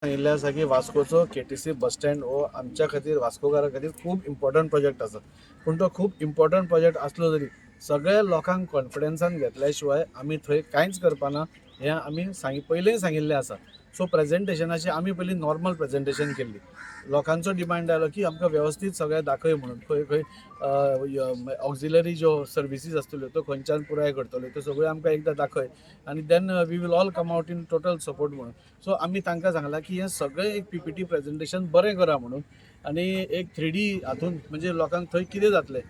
सांगिल्लें आसा की वास्कोचो केटीसी बस स्टँड हो आमच्या खातीर वास्कोकारां खातीर खूब इम्पॉर्टंट प्रोजेक्ट आसा. पूण तो खूब इम्पॉर्टंट प्रोजेक्ट आसलो तरी सगळ्या लोकांक कॉन्फिडन्सान घेतल्या शिवाय आमी थंय कांयच करपाना हें आमी पयलींय सांगिल्लें आसा. सो प्रेजेंटेशनाची आमी पयलीं नॉर्मल प्रेजेंटेशन केल्ली. लोकांचो डिमांड आयलो की आमकां वेवस्थीत सगळें दाखय म्हणून खंय खंय ऑक्झिलरी ज्यो सर्विसीस आसतल्यो त्यो खंयच्यान पुराय करतल्यो त्यो सगळ्यो आमकां एकदां दाखय आनी then we will all come out in total support म्हणून. सो आमी तांकां सांगलां की हें सगळें एक पीपीटी प्रेजेंटेशन बरें करा म्हणून आनी एक 3D हातून म्हणजे लोकांक थंय कितें जातलें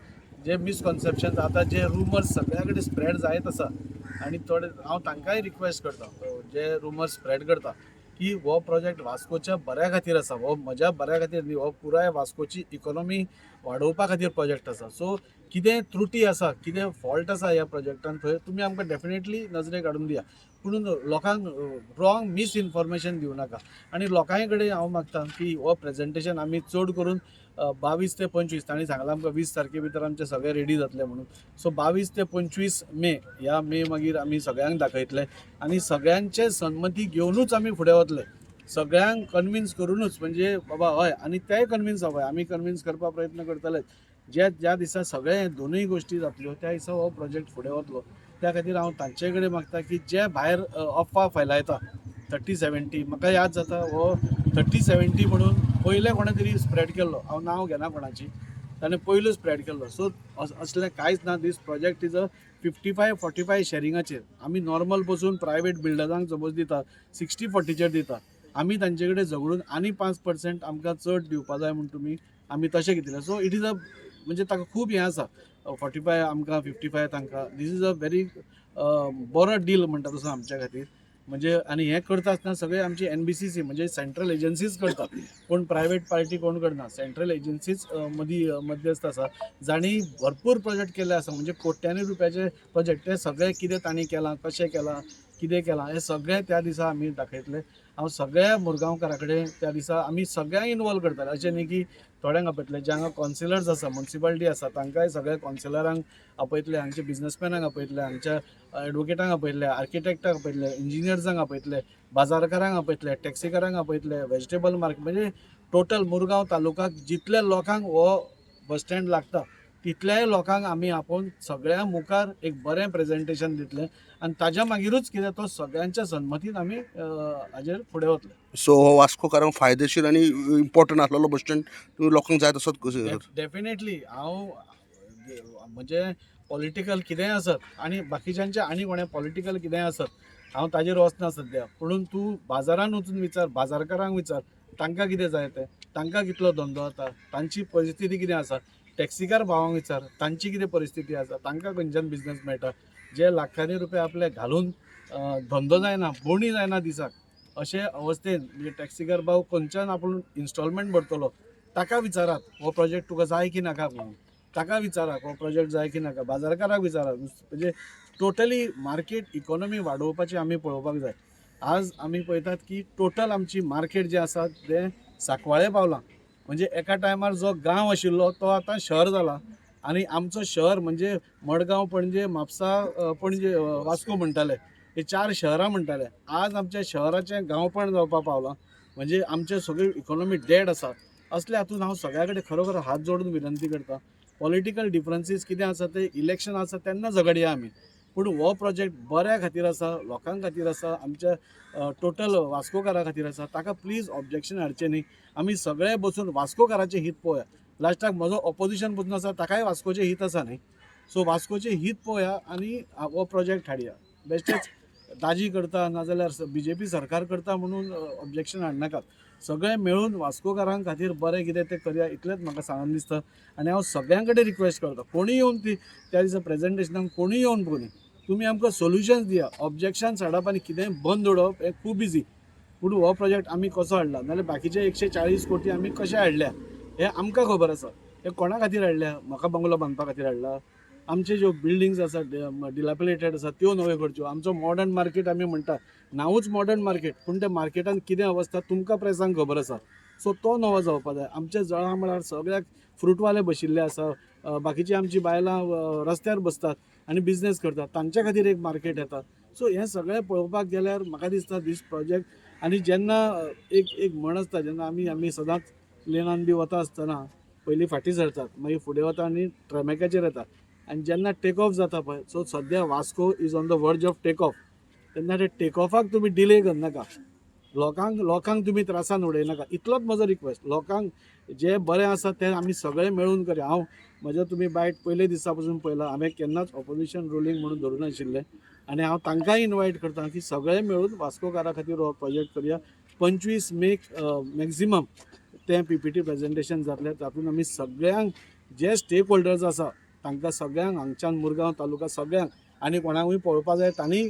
जे मिसकॉन्सेप्शन आतां जे रुमर्स सगळ्या कडेन स्प्रेड जायत आसा आनी थोडे हांव तांकांय रिक्वेस्ट करता जे रुमर्स स्प्रेड करता की हो प्रोजेक्ट वास्कोच्या बऱ्या खातीर आसा, हो म्हज्या बऱ्या खातीर न्ही, हो पुराय वास्कोची इकॉनॉमी वाडोवपा खातीर प्रोजेक्ट आसा. सो कितें त्रुटी आसा कितें फॉल्ट आसा ह्या प्रोजेक्टान थंय तुमी आमकां डेफिनेटली नजरेक हाडून दिया. पूण लोकांक रॉंग मिसइन्फॉर्मेशन दिवं नाका आनी लोकांय कडेन हांव मागतां की हो प्रेजेंटेशन आमी चड करून 22 ते 25 तांणी सांगलां आमकां 20 तारखे भितर आमचे सगळें रेडी जातलें म्हणून. सो 22 ते 25 मे ह्या मे मागीर आमी सगळ्यांक दाखयतले आनी सगळ्यांचे संमती घेवनूच आमी फुडें वतले. सगळ्यांक कन्विन्स करूनच म्हणजे बाबा हय आनी तेय कन्विन्स जावं आमी कन्विन्स करपा प्रयत्न करतले. ज्या दिसा सगळे दोनूय गोश्टी जातल्यो त्या दिसा हो प्रोजेक्ट फुडें वतलो. त्या खातीर हांव तांचे कडेन मागता की जे भायर अफवा फैलायता 30-70 म्हाका याद जाता हो 30-70 म्हणून पयले कोणे तरी स्प्रेड केल्लो. हांव नांव घेना कोणाची, ताणें पयलो स्प्रेड केल्लो. सो असलें कांयच ना. दीस प्रोजेक्ट इज अ 55-45 शेअरिंगाचेर. आमी नॉर्मल बसून प्रायवेट बिल्डरांक सपोज दिता 60-40चेर दिता. आमी तांचे कडेन झगडून आनी 5% आमकां चड दिवपा जाय म्हूण तुमी आमी तशें घेतिल्लें. सो इट इज अ म्हणजे ताका खूब हें आसा. 45 आमकां 55 तांकां. दीस इज अ व्हेरी बरो डील म्हणटा तसो आमच्या खातीर. म्हणजे आनी हें करता आसतना सगळे आमची NBCC म्हणजे सेंट्रल एजन्सीज करता. कोण प्रायवेट पार्टी कोण करना. सेंट्रल एजन्सीज मदीं मध्यस्थ आसा जाणी भरपूर प्रोजेक्ट केल्ले आसा. म्हणजे कोट्यांनी रुपयाचे प्रोजेक्ट ते सगळे कितें तांणी केलां कशें केलां कितें केलां हें सगळें त्या दिसा आमी दाखयतले. हांव सगळ्या मुरगांवकारां कडेन त्या दिसा आमी सगळ्यांक इनवॉल्व करतले. अशें न्ही की थोड्यांक आपयतले. जे हांगा कॉन्सिलर्स आसा म्युन्सिपालिटी आसा तांकांय सगळ्या कॉन्सिलरांक आपयतले, हांगचे बिजनसमॅनांक आपयतले, हांगच्या एडवोकेटांक आपयतले, आर्किटेक्टांक आपयतले, इंजिनियर्सांक आपयतले, बाजारकारांक आपयतले, टॅक्सीकारांक आपयतले, व्हेजिटेबल मार्केट म्हणजे टोटल मुरगांव तालुकाक जितल्या लोकांक हो बस स्टँड लागता तितल्याय लोकांक आमी आपोवन सगळ्या मुखार एक बरें प्रेजेंटेशन दितलें आनी ताज्या मागीरूच कितें तो सगळ्यांच्या संमतीन आमी हाजेर फुडें वतले. सो हो वास्कोकारांक फायदेशीर आनी इम्पॉर्टंट आसलेलो बस स्टँड तुमी लोकांक जाय तसोच डेफिनेटली हांव म्हणजे पॉलिटिकल कितेंय आसत आनी बाकीच्यांचे आनी कोणें पॉलिटिकल कितेंय आसत हांव ताजेर वचना सद्या. पुणून तूं बाजारान वचून विचार, बाजारकारांक विचार तांकां कितें जाय तें, तांकां कितलो धंदो जाता, तांची परिस्थिती कितें आसा. टॅक्सीकार भावांक विचार तांची कितें परिस्थिती आसा, तांकां खंयच्यान बिजनस मेळटा. जे लाखांनी रुपया आपले घालून धंदो जायना, बोणी जायना दिसाक अशे अवस्थेन म्हणजे टॅक्सीकार भाव खंयच्यान आपूण इन्स्टॉलमेंट भरतलो ताका विचारात हो प्रोजेक्ट तुका जाय की नाका म्हणून. ताका विचारात हो प्रोजेक्ट जाय की नाका. बाजारकाराक विचारात. म्हणजे टोटली मार्केट इकॉनॉमी वाडोवपाची आमी पळोवपाक जाय. आज आमी पळयतात की टोटल आमची मार्केट जें आसा तें सांकवाळे पावलां. म्हणजे एका टायमार जो गांव आशिल्लो तो आतां शहर जाला आनी आमचो शहर म्हणजे मडगांव पणजे म्हापसा पणजे वास्को म्हणटाले हे 4 शहरां म्हणटाले. आज आमच्या शहराचें गांवपण जावपा पावलां. म्हणजे आमचे सगळी इकॉनॉमी डेड आसा. असल्या हातूंत हांव सगळ्या कडेन खरोखर हात जोडून विनंती करतां. पॉलिटिकल डिफरन्सीस कितें आसा ते इलेक्शन आसा तेन्ना झगडया आमी. पूण हो प्रोजेक्ट बऱ्या खातीर आसा, लोकां खातीर आसा, आमच्या टोटल वास्कोकारां खातीर आसा. ताका प्लीज ऑब्जेक्शन हाडचें न्ही. आमी सगळे बसून वास्कोकाराचें हित पळोवया. लास्टाक म्हजो ऑपोजिशन बसून आसा ताकाय वास्कोचें हित आसा न्ही. सो वास्कोचें हित पळोवया आनी हो प्रोजेक्ट हाडया. बेश्टेच दाजी करता नाजाल्यार BJP सरकार करता म्हणून ऑब्जेक्शन हाडनाकात. सगळे मेळून वास्कोकारां खातीर बरें कितें तें करया इतलेंच म्हाका सांगन दिसता. आनी हांव सगळ्यां कडेन रिक्वेस्ट करतां कोणीय येवन त्या दिसा प्रेजेंटेशनाक कोणीय येवन पळोवनी तुमी आमकां सोल्युशन्स दिया. ऑब्जेक्शन्स हाडप आनी कितेंय बंद उडोवप हें खूब इजी. पूण हो प्रोजेक्ट आमी कसो हाडला नाजाल्यार बाकीचे 140 कोटी आमी कशे हाडल्या हें आमकां खबर आसा. हे कोणा खातीर हाडल्या. म्हाका बंगलो बांदपा खातीर हाडला. आमचे ज्यो बिल्डिंग्स आसा डिलॅपिलेटेड आसा त्यो नव्यो करच्यो. आमचो मॉडर्न मार्केट आमी म्हणटा नांवूच मॉडर्न मार्केट पूण त्या मार्केटान कितें अवस्था तुमकां प्रेसांक खबर आसा. सो तो नवो जावपा जाय. आमचे जळामळार सगळ्याक फ्रूटवाले बशिल्ले आसा. बाकीची आमची बायलां रस्त्यार बसतात आनी बिजनेस करतात तांच्या खातीर एक मार्केट येता. सो हें सगळें पळोवपाक गेल्यार म्हाका दिसता दीस प्रोजेक्ट आनी जेन्ना एक म्हण आसता जेन्ना आमी सदांच प्लेनान बी वता आसतना पयलीं फाटीं सरतात मागीर फुडें वता आनी ट्रॅमेकाचेर येता आनी जेन्ना टेक ऑफ जाता पळय सो सद्या वास्को इज ऑन द वर्ज ऑफ टेक ऑफ तेन्ना ते टेक ऑफाक तुमी डिले करनाका लोकांक तुमी त्रासान उडयनाका इतलोच म्हजो रिक्वेस्ट लोकांक जे बरें आसा तें आमी सगळे मेळून करया हांव म्हज्या तुमी बायट पयले दिसा पसून पळयलां हांवें केन्नाच ऑपोजिशन रुलींग म्हणून धरून नाशिल्लें आनी हांव तांकांय इनवायट करता की सगळे मेळून वास्कोकारा खातीर हो प्रोजेक्ट करया 25 मेक मॅक्झिमम तें PPT प्रेजेंटेशन जातलें तातूंत आमी सगळ्यांक जे स्टेक होल्डर्स आसा तांकां सगळ्यांक हांगच्यान मुरगांव तालुका सगळ्यांक आनी कोणाकूय पळोवपा जाय तांणी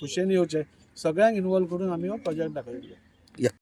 खुशेन येवचें सगळ्यांक इनवॉल्व करून आमी हो प्रोजेक्ट दाखयतले